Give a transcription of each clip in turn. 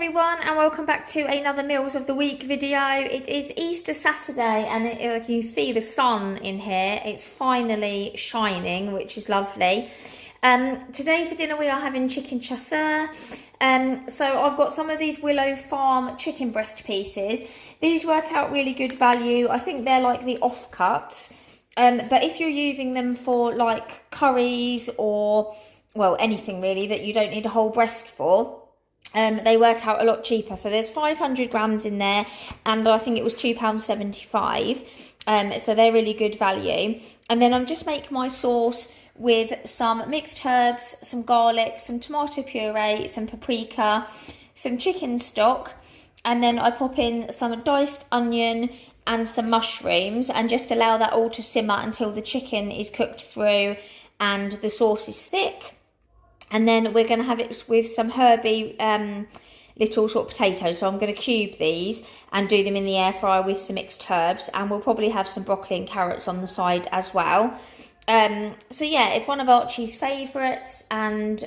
everyone, and welcome back to another Meals of the Week video. It is Easter Saturday and like you see the sun in here, it's finally shining, which is lovely. Today for dinner we are having chicken chasseur. So I've got some of these Willow Farm chicken breast pieces. These work out really good value. I think they're like the offcuts. But if you're using them for like curries or, well, anything really that you don't need a whole breast for, they work out a lot cheaper. So there's 500 grams in there, and I think it was £2.75. So they're really good value. And then I'm just making my sauce with some mixed herbs, some garlic, some tomato puree, some paprika, some chicken stock, and then I pop in some diced onion and some mushrooms and just allow that all to simmer until the chicken is cooked through and the sauce is thick. And then we're going to have it with some herby little sort of potatoes. So I'm going to cube these and do them in the air fryer with some mixed herbs. And we'll probably have some broccoli and carrots on the side as well. So yeah, it's one of Archie's favourites. And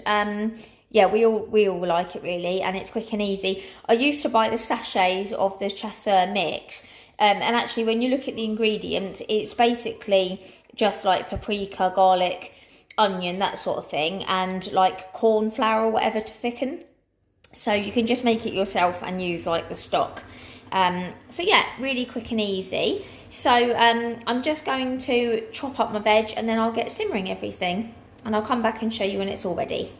yeah, we all like it really. And it's quick and easy. I used to buy the sachets of the chasseur mix. And actually when you look at the ingredients, it's basically just like paprika, garlic, onion, that sort of thing, and like corn flour or whatever to thicken. So you can just make it yourself and use like the stock. So yeah, really quick and easy. So I'm just going to chop up my veg and then I'll get simmering everything and I'll come back and show you when it's all ready.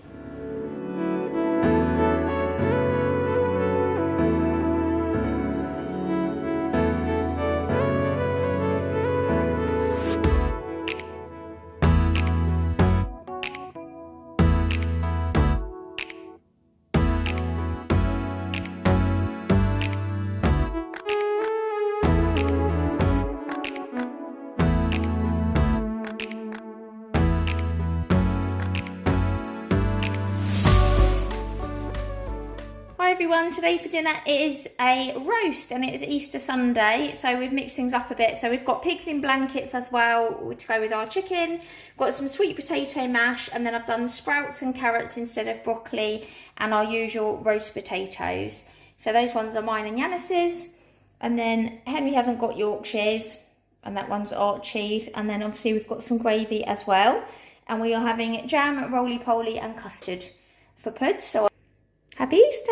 Hi everyone, today for dinner is a roast and it is Easter Sunday, so we've mixed things up a bit. So we've got pigs in blankets as well to go with our chicken, got some sweet potato mash, and then I've done sprouts and carrots instead of broccoli and our usual roast potatoes. So those ones are mine and Yanis's, and then Henry hasn't got Yorkshires and that one's Archie's, and then obviously we've got some gravy as well, and we are having jam, roly-poly and custard for puds. So happy Easter!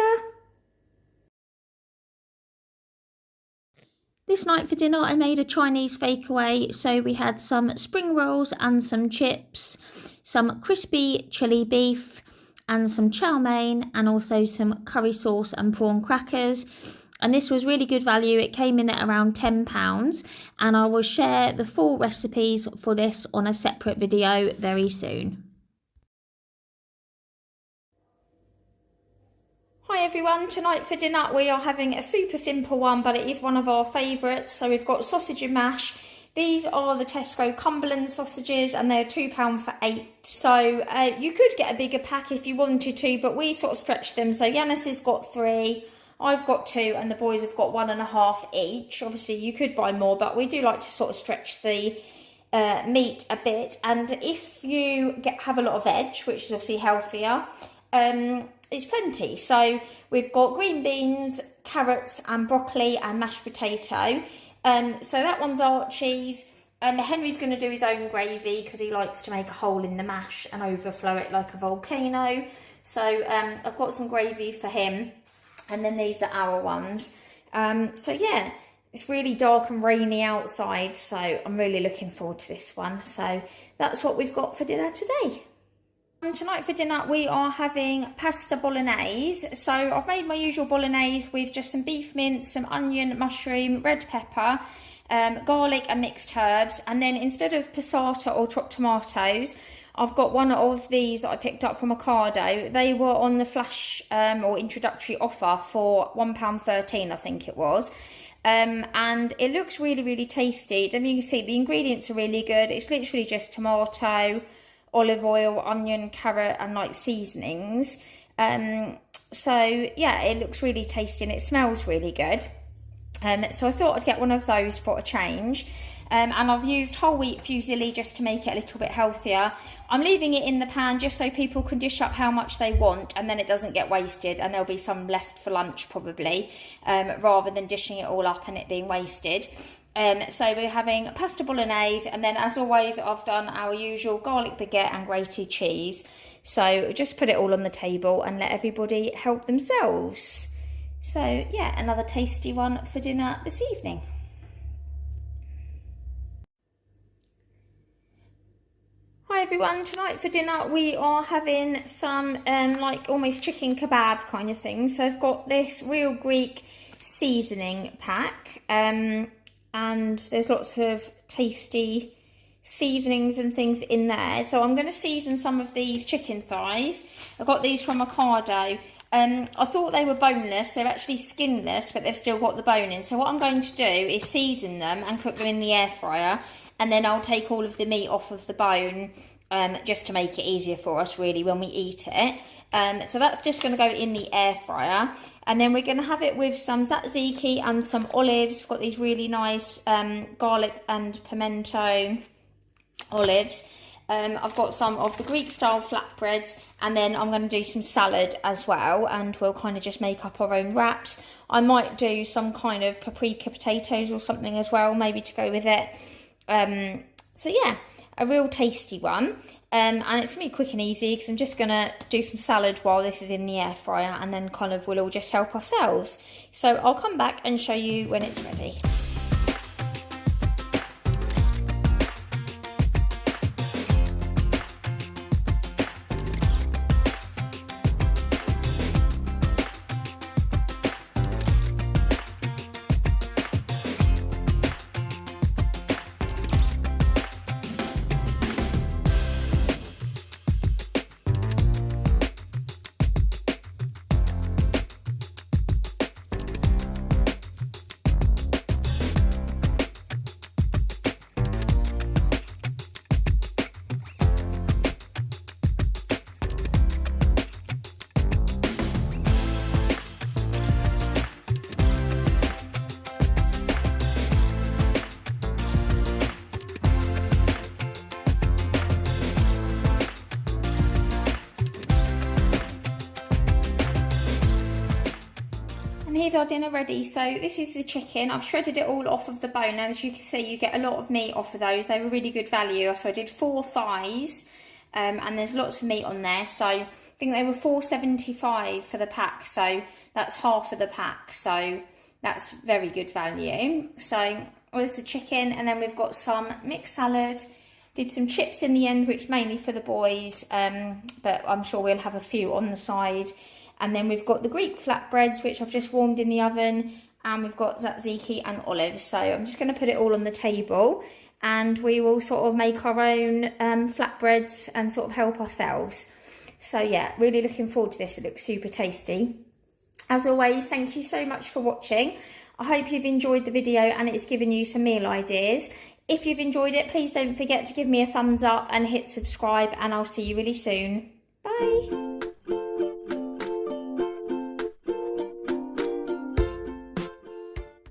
This night for dinner I made a Chinese fakeaway, so we had some spring rolls and some chips, some crispy chili beef and some chow mein, and also some curry sauce and prawn crackers. And this was really good value. It came in at around £10, and I will share the full recipes for this on a separate video very soon. Hi everyone, tonight for dinner we are having a super simple one, but it is one of our favourites. So we've got sausage and mash. These are the Tesco Cumberland sausages and they're £2 for 8. So you could get a bigger pack if you wanted to, but we sort of stretched them. So Yanis has got 3, I've got 2, and the boys have got 1.5 each. Obviously you could buy more, but we do like to sort of stretch the meat a bit. And if you have a lot of veg, which is obviously healthier, it's plenty. So we've got green beans, carrots and broccoli and mashed potato. So that one's Archie's. Henry's going to do his own gravy because he likes to make a hole in the mash and overflow it like a volcano. So I've got some gravy for him, and then these are our ones. So yeah, it's really dark and rainy outside, so I'm really looking forward to this one. So that's what we've got for dinner today. Tonight for dinner we are having pasta bolognese. So I've made my usual bolognese with just some beef mince, some onion, mushroom, red pepper, garlic and mixed herbs. And then instead of passata or chopped tomatoes, I've got one of these that I picked up from Ocado. They were on the flash or introductory offer for £1.13, I think it was. And it looks really, really tasty. And you can see the ingredients are really good. It's literally just tomato, olive oil, onion, carrot and like seasonings. So yeah, it looks really tasty and it smells really good. So I thought I'd get one of those for a change. and I've used whole wheat fusilli just to make it a little bit healthier. I'm leaving it in the pan just so people can dish up how much they want, and then it doesn't get wasted, and there'll be some left for lunch probably, rather than dishing it all up and it being wasted. So we're having pasta bolognese, and then as always I've done our usual garlic baguette and grated cheese. So just put it all on the table and let everybody help themselves. So yeah, another tasty one for dinner this evening. Hi everyone, tonight for dinner we are having some like almost chicken kebab kind of thing. So I've got this Real Greek seasoning pack, and there's lots of tasty seasonings and things in there. So I'm going to season some of these chicken thighs. I got these from Ocado. I thought they were boneless. They're actually skinless, but they've still got the bone in. So what I'm going to do is season them and cook them in the air fryer, and then I'll take all of the meat off of the bone, just to make it easier for us really when we eat it. So that's just going to go in the air fryer, and then we're going to have it with some tzatziki and some olives. We've got these really nice garlic and pimento olives. I've got some of the Greek style flatbreads, and then I'm going to do some salad as well, and we'll kind of just make up our own wraps. I might do some kind of paprika potatoes or something as well, maybe to go with it. So yeah, a real tasty one. And it's going to be quick and easy because I'm just going to do some salad while this is in the air fryer, and then kind of we'll all just help ourselves. So I'll come back and show you when it's ready. And here's our dinner ready. So this is the chicken. I've shredded it all off of the bone, and as you can see you get a lot of meat off of those. They were really good value. So I did 4 thighs, and there's lots of meat on there. So I think they were $4.75 for the pack, so that's half of the pack, so that's very good value. So there's the chicken, and then we've got some mixed salad. Did some chips in the end, which mainly for the boys, but I'm sure we'll have a few on the side. And then we've got the Greek flatbreads, which I've just warmed in the oven, and we've got tzatziki and olives. So I'm just going to put it all on the table, and we will sort of make our own flatbreads and sort of help ourselves. So yeah, really looking forward to this. It looks super tasty. As always, thank you so much for watching. I hope you've enjoyed the video and it's given you some meal ideas. If you've enjoyed it, please don't forget to give me a thumbs up and hit subscribe, and I'll see you really soon. Bye.